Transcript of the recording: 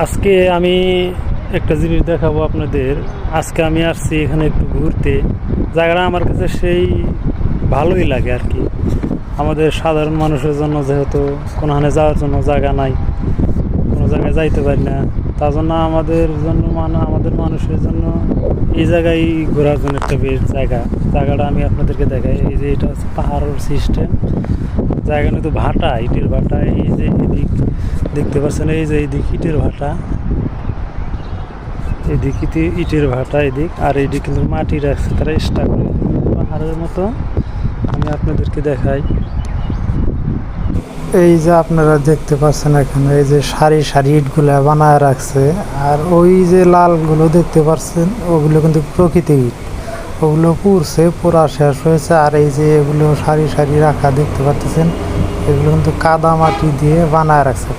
আজকে আমি একটা জিনিস দেখাবো আপনাদের। আজকে আমি আসছি এখানে একটু ঘুরতে। জায়গাটা আমার কাছে সেই ভালোই লাগে আর কি। আমাদের সাধারণ মানুষের জন্য যেহেতু কোনোখানে যাওয়ার জন্য জায়গা নাই, কোনো জায়গায় যাইতে পারি না, তার জন্য আমাদের জন্য আমাদের মানুষের জন্য এই জায়গায় ঘোরার জন্য একটা বেশ জায়গাটা আমি আপনাদেরকে দেখাই। এই যে এটা হচ্ছে পাহাড়ের সিস্টেম জায়গা, কিন্তু ভাটা, ইটের ভাটা। এই যে এদিক দেখতে পাচ্ছেন, এই যে এইদিক ইটের ভাটা, এদিক ইটের ভাটা এদিক, আর এইদিক কিন্তু মাটি রাখছে তারা এক্সট্রা করে পাহাড়ের মতো। আমি আপনাদেরকে দেখাই। এই যে আপনারা দেখতে পাচ্ছেন এখানে এই যে সারি সারি ইটগুলা বানায় রাখছে, আর ওই যে লালগুলো দেখতে পাচ্ছেন ওগুলো কিন্তু প্রকৃতি ইট, ওগুলো পুড়ছে, পুরা শেষ হয়েছে। আর এই যে এগুলো সারি সারি রাখা দেখতে পাচ্ছেন, এগুলো কিন্তু কাদা মাটি দিয়ে বানায় রাখছে।